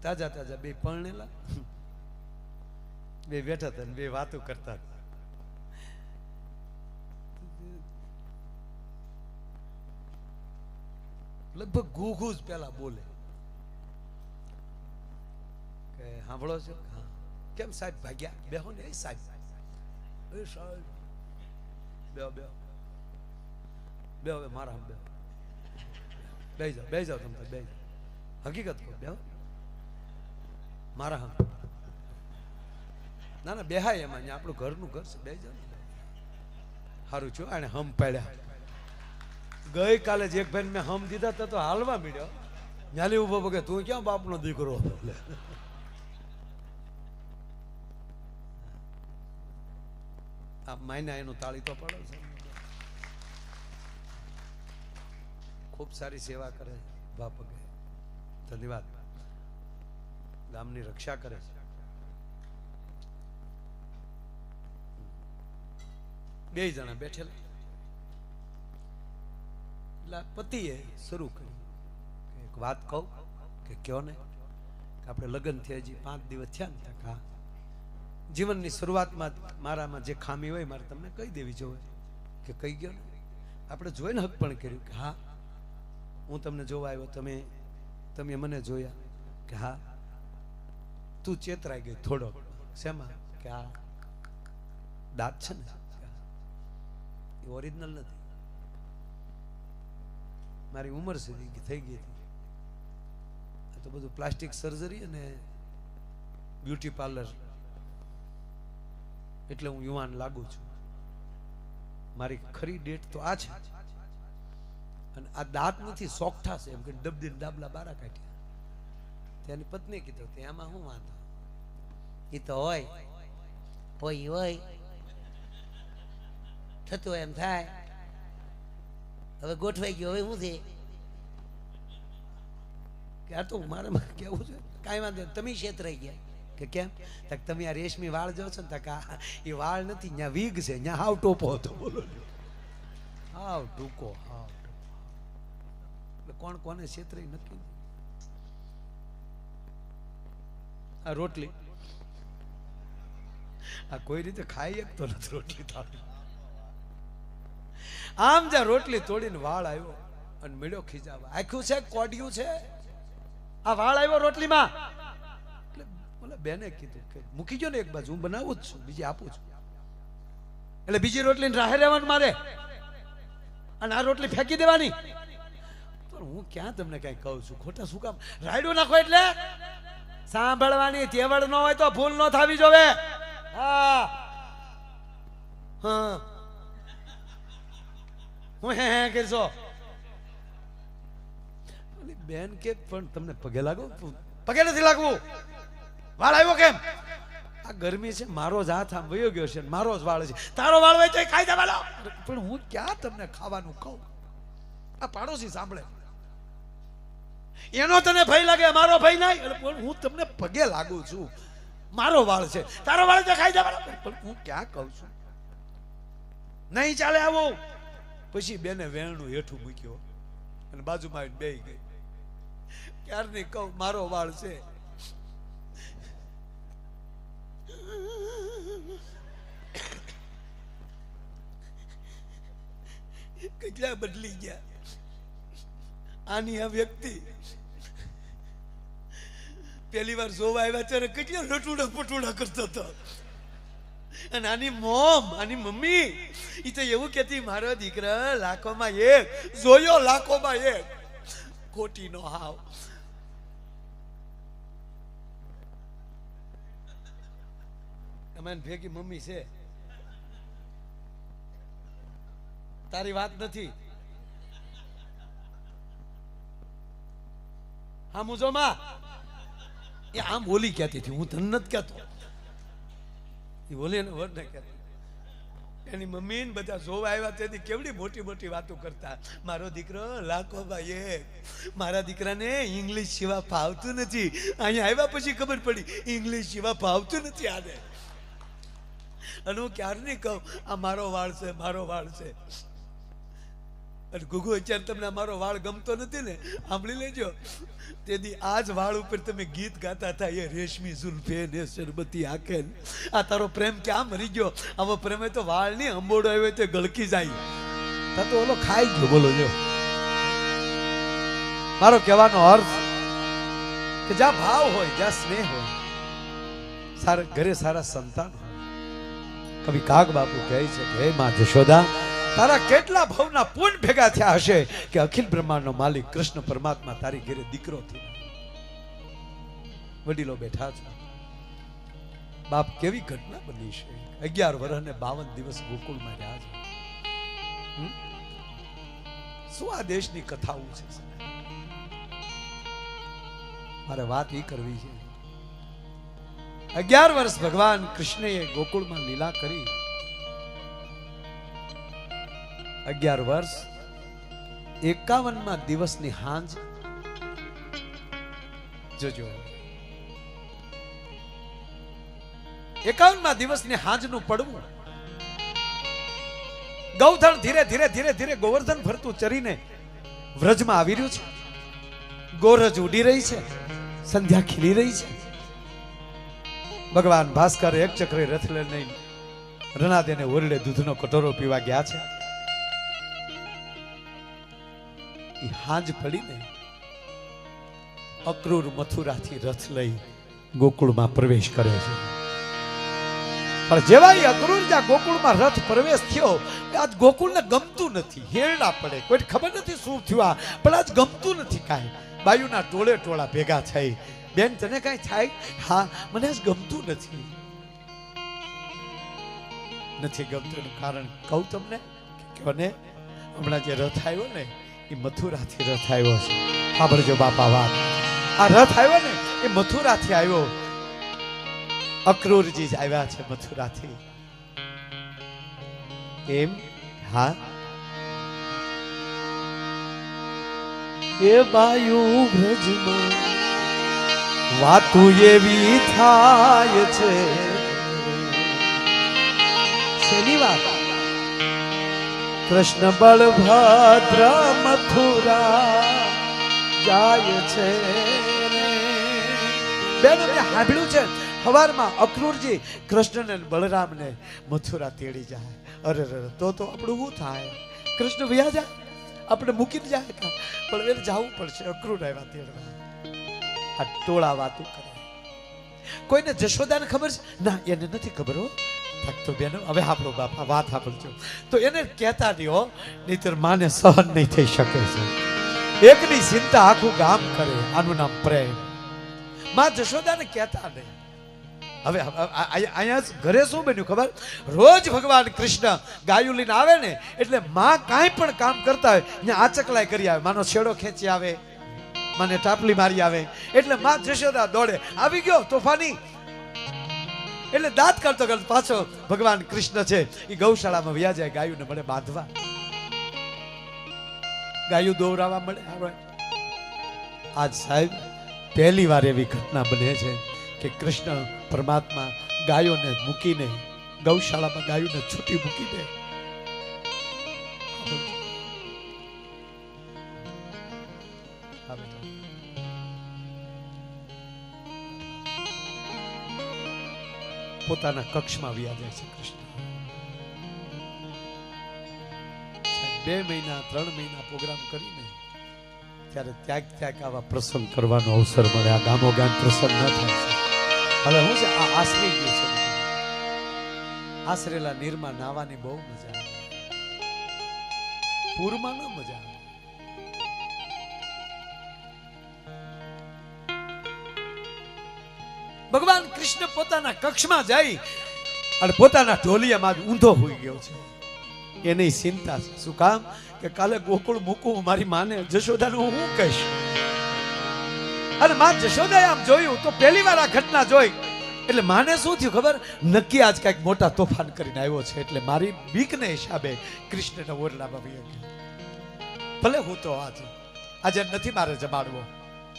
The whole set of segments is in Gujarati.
તાજા તાજા બે પરણેલા બે બેઠા હતા બે વાતો કરતા હતા. લગભગ ઘૂઘૂ જ પેલા બોલે કે સાંભળો છો? હા. કેમ સાહેબ ભાગ્યા? બેહો ને. સાહેબ એ સાહેબ બેહો બેહો બેહો મારા બેહો બે જાઓ તમે બે જાઓ. હકીકત કહો બેહો મારા હમ. ના ના બેહાય એમાં આપણું ઘરનું ઘર છે. બે જાઓ સારું છું. આને હમ પાડ્યા. ગઈ કાલે જ એક ભાઈ મેં હમ દીધા હતા તો હાલવા મળ્યો. ન્યાલી ઉભો પગે તું ક્યાં બાપનો દીકરો? આ માયના એનું તાળી તો પડે છે. ખૂબ સારી સેવા કરે બાપ પગે. ધન્યવાદ. ગામની રક્ષા કરે છે. બે જણા બેઠેલા. એટલે પતિએ શરૂ કર્યું એક વાત કહું કે કયો ને કે આપણે લગ્ન થયા હજી 5 દિવસ થયા ને હા જીવનની શરૂઆતમાં મારામાં જે ખામી હોય મારે તમને કહી દેવી જોઈએ કે કહી ગયો ને. આપણે જોઈને હક પણ કર્યું કે હા હું તમને જોવા આવ્યો તમે મને જોયા કે હા તું ચેતરાઈ ગઈ થોડો. શેમાં? કે આ દાંત છે ને એ ઓરિજિનલ નથી. મારી ઉંમર સુધી થઈ ગઈ હતી. આ તો બધું પ્લાસ્ટિક સર્જરી અને બ્યુટી પાર્લર એટલે હું યુવાન લાગુ છું. મારી ખરી ડેટ તો આ છે. અને આ દાંત નથી સોગઠા છે એમ કે ડબદી ડાબલા બારા કાઢ્યા. તેની પત્ની કીધું તેમાં શું વાંધો? એ તો હોય થતું એમ થાય. હવે ગોઠવાઈ ગયો. હવે શું છે કે આ તો મારે કેવું છે કાંઈ વાંધો તમે છેતરાઈ ગયા કે કેમ? તક તમે આ રેશમી વાળ જો છો ને તક એ વાળ નથી ત્યાં વીગ છે ત્યાં હાવ ટોપો હતો. બોલો હાવ ટૂંકો હાવ એટલે કોણ કોને છેતરાઈ નક્કી. આ રોટલી આ કોઈ રીતે ખાઈ શકતો નથી. રોટલી થાળી આમ જ્યાં રોટલી તોડીને વાળ આવ્યો અને મળ્યો ખીજાવા. આખું છે કોડિયું છે આ વાળ આવ્યો રોટલીમાં. એટલે બોલે બેને કીધું કે મૂકી ગયો ને એક બાજુ હું બનાવું જ છું બીજી આપું છું. એટલે બીજી રોટલી રાહે રહેવાનું મારે અને આ રોટલી ફેંકી દેવાની. પણ હું ક્યાં તમને કઈ કહું છું ખોટા શું કામ રાયડું નાખો એટલે સાંભળવાની તેવડ ન હોય તો ભૂલ ન થવી જોવે. હા હા હું હે કરશો બેન કે પણ તમને પગે લાગો? પગે નથી લાગવું. વાળ આવ્યો કેમ? આ ગરમી છે મારો જ હાથ આમ વયો ગયો છે મારો જ વાળ છે. તારો વાળ હોય તો ખાઈ દેવાનો. પણ હું ક્યાં તમને ખાવાનું કહું? આ પાડોશી સાંભળે એનો તને ભય લાગે મારો ભય નહીં. એટલે હું તમને પગે લાગુ છું મારો વાળ છે તારો વાળ તો ખાઈ દેવાનો. પણ હું ક્યાં કહું છું નહીં ચાલે આવું. પછી બેને વેણનું હેઠું મૂક્યો અને બાજુમાં આવીને બેહી ગઈ. ક્યારની કહું મારો વાળ છે. કેટલા બદલી ગયા. આની આ વ્યક્તિ પહેલી વાર જોવા આવ્યા ત્યારે કેટલા રટુડા પટુડા કરતો હતો. અને આની મોમ આની મમ્મી એ તો એવું કહેતી મારો દીકરા લાખોમાં એક જોયો લાખોમાં એક ખોટી નો હાવ. અમારી ભેગી મમ્મી છે તારી વાત નથી. હા મુજોમાં એ આમ બોલી કહેતી હતી હું તને નથી કહેતો. એ બોલી ને વર ને કહેતી. એની મમ્મી ને બધા જોવા આવ્યા તેથી કેવડી મોટી મોટી વાતો કરતા. મારો દીકરો લાખોમાં એક. મારા દીકરાને ઇંગ્લિશ સિવા ફાવતું નથી. અહીંયા આવ્યા પછી ખબર પડી ઇંગ્લિશ સિવા ફાવતું નથી આને. અને હું ક્યારની કહું આ મારો વાળ છે મારો વાળ છે. અને ગુગુ અત્યારે તમને મારો વાળ ગમતો નથી ને, સાંભળી લેજો. તેથી આજ વાળ ઉપર તમે ગીત ગાતા હતા, એ રેશમી ઝુલ્ફે ને શરબતી આંખે, આ તારો પ્રેમ ક્યાં મરી ગયો? આવો પ્રેમે તો વાળ ની અંબોડો આવ્યો તો ગળકી જાય, તા તો ઓલો ખાઈ ગયો. બોલો જો મારો કહેવાનો અર્થ કે જ્યાં ભાવ હોય, જ્યાં સ્નેહ હોય, સારા ઘરે સારા સંતાન હોય. કવિ કાગ બાપુ કહે છે કે હે માં જશોદા, તારા કેટલા ભવના પુણ્ય ભેગા થયા હશે કે અખિલ બ્રહ્માંડનો માલિક કૃષ્ણ પરમાત્મા તારી ઘરે દીકરો થયો. વડીલો બેઠા છે. બાપ કેવી ઘટના બની છે. 11 વર્ષ ને 52 દિવસ ગોકુળમાં રહ્યા છે. શું આ દેશની કથાઓ છે? મારે વાત એ કરવી છે. 11 વર્ષ ભગવાન કૃષ્ણએ ગોકુળમાં લીલા કરી. 11 વર્ષ 51મા દિવસની હાંજ જોજો. 51મા દિવસની હાંજનું પડવું. ગૌધન ધીરે ધીરે ધીરે ધીરે ગોવર્ધન ફરતું ચરીને વ્રજમાં આવી રહ્યું છે. ગોરજ ઉડી રહી છે, સંધ્યા ખીલી રહી છે. ભગવાન ભાસ્કર એક ચક્રે રથ લઈને રણાદેને ઓરડે દૂધનો કટોરો પીવા ગયા છે. એ હાંજ પડીને અક્રૂર મથુરાથી રથ લઈ ગોકુળમાં પ્રવેશ કરે છે. પણ જેવા એ અક્રૂર જ્યાં ગોકુળમાં રથ પ્રવેશ થયો, આજ ગોકુળને ગમતું નથી. હેરડા પડે, કોઈ ખબર નથી શું થયું, પણ આજ ગમતું નથી કાંઈ. બાયુના ટોળે ટોળા ભેગા થઈ, બેન તને કાંઈ થાય? હા, મને આજ ગમતું નથી ગમતું. એનું કારણ કહું તમને કે હમણાં જે રથ આવ્યો ને એ મથુરાથી રથ આવ્યો છે. સાંભળજો બાપા વાત. આ રથ આવ્યો ને એ મથુરાથી આવ્યો. અક્રૂરજી જ આવ્યા છે મથુરાથી. એમ? હા. એ બાયુ ભ્રજમાં વાતું એવી થાય છે. શેની વાત? કૃષ્ણ બળભદ્ર મથુરા જાય છે. બેન અમે સાંભળ્યું છે સવારમાં અક્રૂરજી કૃષ્ણ ને બળરામ ને મથુરા તેડી જાય. અરે તો આપણું શું થાય? કૃષ્ણ વયા જાય, આપણે મૂકીને જાય, પણ એને જવું પડશે. અક્રૂર આવ્યા તેડવા. આ ટોળા વાતો કરે. કોઈને જશોદાને ખબર છે? ના, એને નથી ખબર. હો તો બેનો હવે આપણો બાપા વાત સાંભળજો. તો એને કહેતા નહીં હો, નહીતર માને સહન નહીં થઈ શકે છે. એકની ચિંતા આખું ગામ કરે. આનું નામ પ્રેમ. માં જશોદાને કહેતા નહીં. હવે અહીંયા ઘરે શું બન્યું ખબર? રોજ ભગવાન કૃષ્ણ ગાયું લઈને આવે ને એટલે માં કાંઈ પણ કામ કરતા હોય ત્યાં આચકલાય કરી આવે. માનો છેડો ખેંચી આવે, મને ટાપલી મારી આવે. એટલે માં જશોદા દોડે, આવી ગયો તોફાની. એટલે દાંત કરતો કરતો પાછો ભગવાન કૃષ્ણ છે એ ગૌશાળામાં વ્યા જાય ગાયુંને મળે બાંધવા. ગાયું દોરાવા મળે. આજ સાહેબ પહેલી વાર એવી ઘટના બને છે કે કૃષ્ણ પરમાત્મા ગાયોને મૂકીને ગૌશાળામાં ગાયોને છૂટી મૂકી દે. પોતાના કક્ષમાં વ્યા જાય છે કૃષ્ણ. 2 મહિના 3 મહિના પ્રોગ્રામ કરીને ત્યારે ત્યાગ આવા પ્રસંગ કરવાનો અવસર મળે. આ ગામો ગામ પ્રસંગ ન થાય છે. હવે હું છે આ આશરી ગયું છે. આશરેલા નીરમાં નાવાની બહુ મજા આવે, પૂરમાં ન મજા આવે. ભગવાન કૃષ્ણ પોતાના કક્ષમાં જઈ અને પોતાના ઢોલિયામાં ઊંધો હોઈ ગયો છે. એની ચિંતા છે. શું કામ? કે કાલે ગોકુળ મૂકું મારી માને જશોદાને હું કહીશ. અને માં જશોદાએ આમ જોયું તો પહેલી વાર આ ઘટના જોઈ એટલે માને શું થયું ખબર? નક્કી આજ કઈક મોટા તોફાન કરીને આવ્યો છે. એટલે મારી બીકને હિસાબે કૃષ્ણને ઓરડામાં વહી ગયો. ભલે હું તો આજે નથી મારે જમાડવો,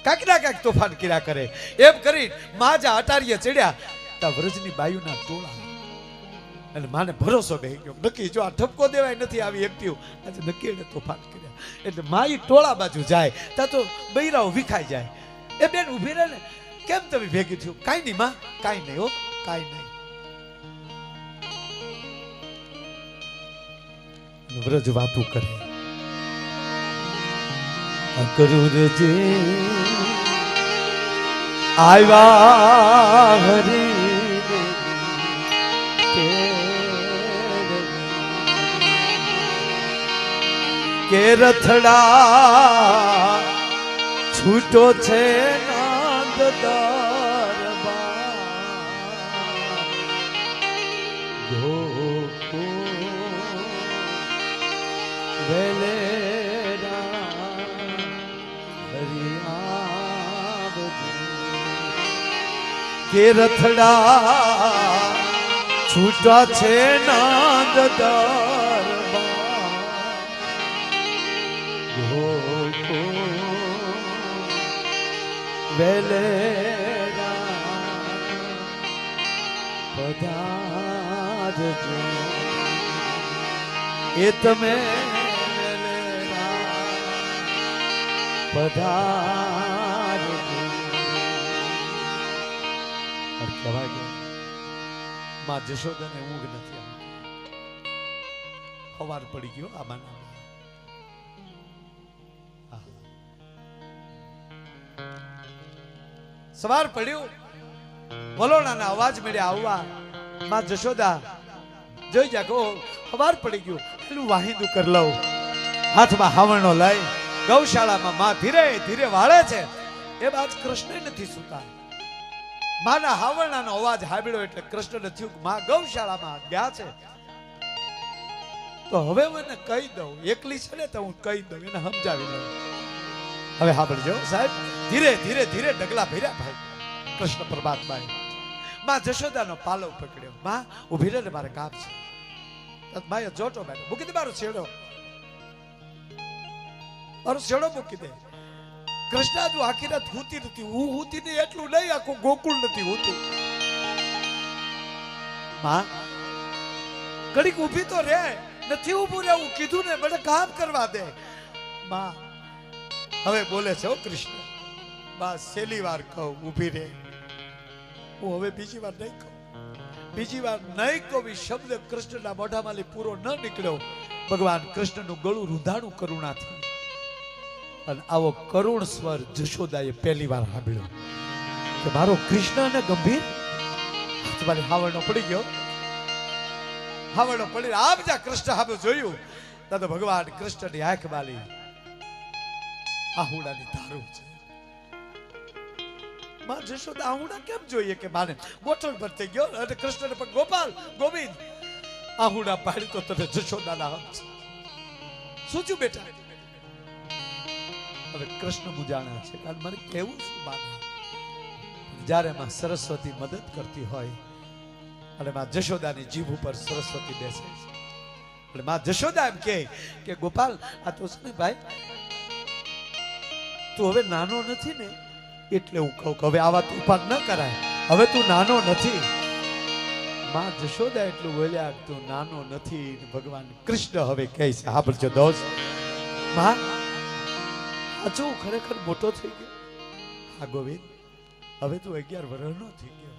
કાંઈક ના કાંઈક તોફાન કર્યા કરે. એમ કરી માં જા અટારીએ ચડ્યા તા વ્રજની બાયુના ટોળા અને માને ભરોસો બેહી ગયો નક્કી જો આ ઠપકો દેવાય નથી આવી એક્ટિવ આજે નક્કી એને તોફાન કર્યા એટલે માઈ ટોળા બાજુ જાય ત્યાં તો બૈરાઓ વિખાઈ જાય એ બેન ઊભી રહે ને કેમ તમે ભેગી થયું કાંઈ નહીં માં કાંઈ નહીં હો કાંઈ નહીં વ્રજ વાતું કરે કરું જે આવ્યા હરી કે રથડા છૂટો છે નાદ દરબાર ગોકુળ વેલેરા હરિયાવજી કે રથડા છૂટા છે નાદ દરબાર વેલેરા પધારજો એ તમે વેલેરા પધારજો કહેવાય ગયો માં જશોદાને ઊંઘ નથી આવી સવાર પડી ગયો આમાં સવાર પડ્યું વલોણાના અવાજ મળ્યા આવવા માં જશોદા જોઈ જા કહો સવાર પડી ગયું પેલું વાહિંદુ કર લઉં હાથમાં હાવણો લઈ ગૌશાળામાં માં ધીરે ધીરે વાળે છે એ બાદ કૃષ્ણ નથી સુતા માના હાવરણાનો અવાજ સાંભળ્યો એટલે કૃષ્ણને થયું માં ગૌશાળામાં ગયા છે તો હવે હું એને કહી દઉં એકલી છે ને તો હું કહી દઉં એને સમજાવી દઉં હવે સાંભળજો સાહેબ ધીરે ધીરે ધીરે ડગલા ભર્યા ભાઈ કૃષ્ણ પરમાત્માએ માં જશોદાનો પાલવ પકડ્યો માં ઉભી રહે ને મારે કામ છે માએ જોટો બેઠો મૂકી દે મારો છેડો મૂકી દે કૃષ્ણ જો આખી રાત હુતી નથી હું હુતી નહીં એટલું નહીં આખું ગોકુળ નથી હોતું માં ઘડીક ઊભી તો રે નથી ઊભું રહેવું કીધું ને મને કામ કરવા દે માં હવે બોલે છે કૃષ્ણ બસ છેલ્લી વાર કહું ઊભી રહે હું હવે બીજી વાર નહીં કહું શબ્દ કૃષ્ણના મોઢામાંથી પૂરો ન નીકળ્યો ભગવાન કૃષ્ણનું ગળું રૂંધાણું કરુણાથી અને આવો કરુણ સ્વર જશોદાએ પહેલી વાર સાંભળ્યો કે મારો કૃષ્ણ અને ગંભીર તમારી હાવરનો પડી ગયો હાવરનો પડી આપ જા કૃષ્ણ સામે જોયું તો ભગવાન કૃષ્ણની આંખ વાલી આહુડાની ધારું છે માં જશોદા આહુડા કેમ જોઈએ કે માને ગોઠણ પર થઈ ગયો અને કૃષ્ણને પણ ગોપાલ ગોવિંદ આહુડા પાડી તો તને જશોદાના હક છે શું બેટા હવે કૃષ્ણ મુજાણા છે કારણ મને કેવું શું માને જ્યારે માં સરસ્વતી મદદ કરતી હોય અને માં જશોદાની જીભ ઉપર સરસ્વતી બેસે છે એટલે માં જશોદા એમ કે ગોપાલ આ તો છે ને ભાઈ તું હવે નાનો નથી ને એટલે હું કહું કે હવે આવા તોફાન ન કરાય હવે તું નાનો નથી માં જશોદા એટલું બોલ્યા તું નાનો નથી ભગવાન કૃષ્ણ હવે કહે છે સાંભળજો દોસ્ત માં હજુ ખરેખર મોટો થઈ ગયો હા ગોવિંદ હવે તું 11 વર્ષનો થઈ ગયો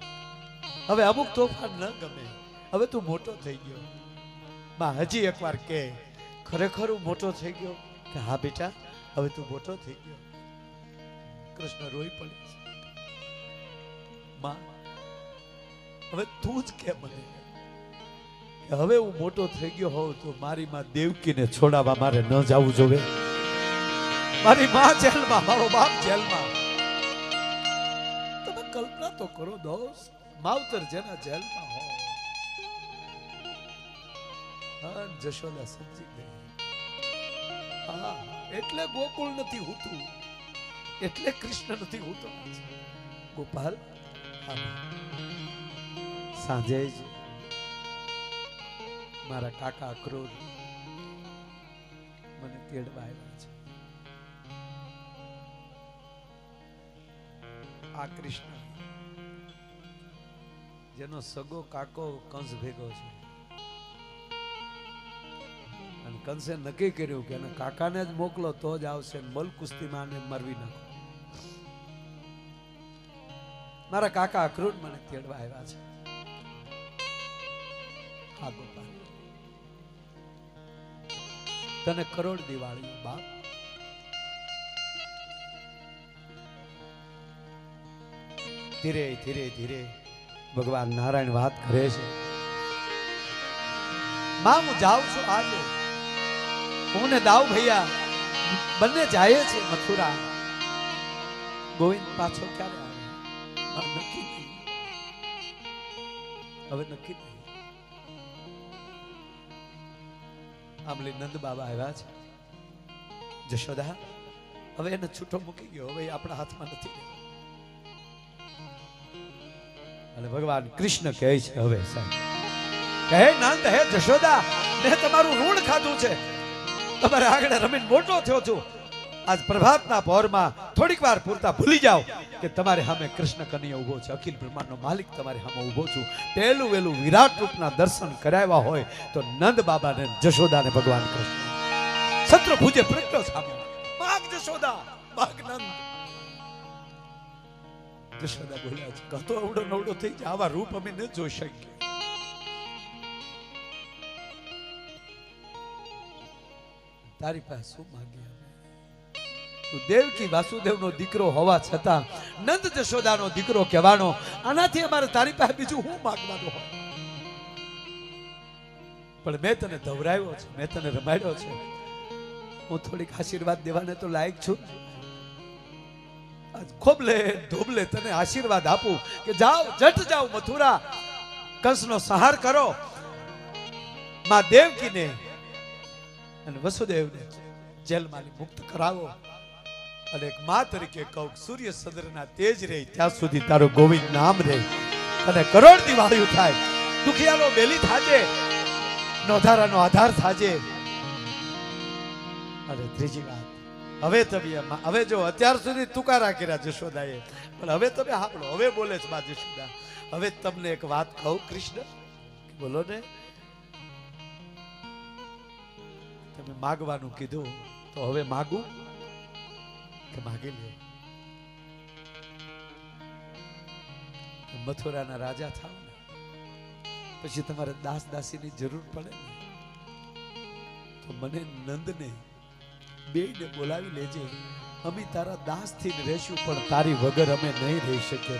હવે અમુક તોફાન ન ગમે હવે તું મોટો થઈ ગયો માં હજી એકવાર કે ખરેખર હું મોટો થઈ ગયો કે હા બેટા હવે તું મોટો થઈ ગયો કૃષ્ણ રોઈ પડ્યો છે માં હવે તું જ કે મને કે હવે હું મોટો થઈ ગયો હોઉં તો મારી માં દેવકીને છોડાવવા મારે ન જવું જોવે મારી માં જેલમાં મારો બાપ જેલમાં તમે કલ્પના તો કરો દોસ્ત માવતર જેના જેલમાં હોય જશોદા સમજી ગઈ હા એટલે ગોકુળ નથી હોતું એટલે કૃષ્ણ નથી હોતો ગોપાલ સાંજે જ મારા કાકા ક્રોધ મને તેડવા આવ્યા છે આ કૃષ્ણ જેનો સગો કાકો કંસ ભેગો છે કંસે નક્કી કર્યું કે કાકાને જ મોકલો તો જ આવશે, મલ કુસ્તીમાં આને મરવી નાખો. મારા કાકા અક્રૂર મને તેડવા આવ્યા છે. હા ગોપાલ, તને કરોડ દિવાળી બાપ. ધીરે ધીરે ધીરે ભગવાન નારાયણ વાત કરે છે. માં હું જાઉં છું આજે, હું ને દાઉ ભૈયા બંને જાય છે મથુરા. ગોવિંદ પાછો ક્યારે આવે નક્કી નહીં, હવે નક્કી નહીં. આમલી નંદ બાબા આવ્યા છે. જશોદા હવે એને છૂટો મૂકી ગયો, હવે આપણા હાથમાં નથી. અને ભગવાન કૃષ્ણ કહે છે હવે સાહેબ, હે નંદ, હે જશોદા, મેં તમારું ઋણ ખાધું છે. તમારે આગળ રમીને મોટો થયો છું. આજ પ્રભાતના પહોરમાં થોડીક વાર પૂરતા ભૂલી જાઓ કે તમારે સામે કૃષ્ણ કનૈયા ઉભો છે, અખિલ બ્રહ્માંડનો માલિક તમારે સામે ઉભો છું. પહેલું વેલું વિરાટ રૂપના દર્શન કરાવ્યા હોય તો નંદ બાબાને જશોદાને ભગવાન કૃષ્ણ શત્રુભુજે પ્રગટો સામે. માગ જશોદા, માગ નંદ. જશોદા બોલ્યા છે, કતો અવડો નવડો થઈ જાય, આવા રૂપ અમે ન જોઈ શકીએ. તારી પાસે શું માંગીએ? તું દેવકી વાસુદેવનો દીકરો હોવા છતાં નંદ જશોદાનો દીકરો કહેવાનો, આનાથી અમારે તારી પાસે બીજું શું માંગવાનું હોય? પણ મેં તને ધવરાવ્યો છે, મેં તને રમાડ્યો છે, હું થોડીક આશીર્વાદ દેવાને તો લાયક છું. ખોબલે ધોબલે તને આશીર્વાદ આપું કે જાઓ, જટ જાઓ મથુરા, કંસનો સંહાર કરો, માં દેવકીને અને વસુદેવને જેલમાંથી મુક્ત કરાવો. અને એક માં તરીકે કહું, સૂર્ય ચંદ્રના તેજ રહે ત્યાં સુધી તારું ગોવિંદ નામ રહે, અને કરોડ દિવાળીઓ થાય, દુખિયાનો બેલી થાજે, નોધારાનો આધાર થાજે. અને ત્રીજી વાત, હવે તમે હવે જો અત્યાર સુધી તુકારા કર્યા જશોદાએ, પણ હવે તમે સાંભળો, હવે બોલે છે બા જશોદા. હવે તમને એક વાત કહું કૃષ્ણ, બોલો ને. તમે માગવાનું કીધું તો હવે માગું કે માગી લે? મથુરાના રાજા થાવ ને પછી તમારે દાસ દાસીની જરૂર પડે ને, તો મને નંદને બેયને બોલાવી લેજે. અમે તારા દાસ થી રહેશું, પણ તારી વગર અમે નહીં રહી શકીએ.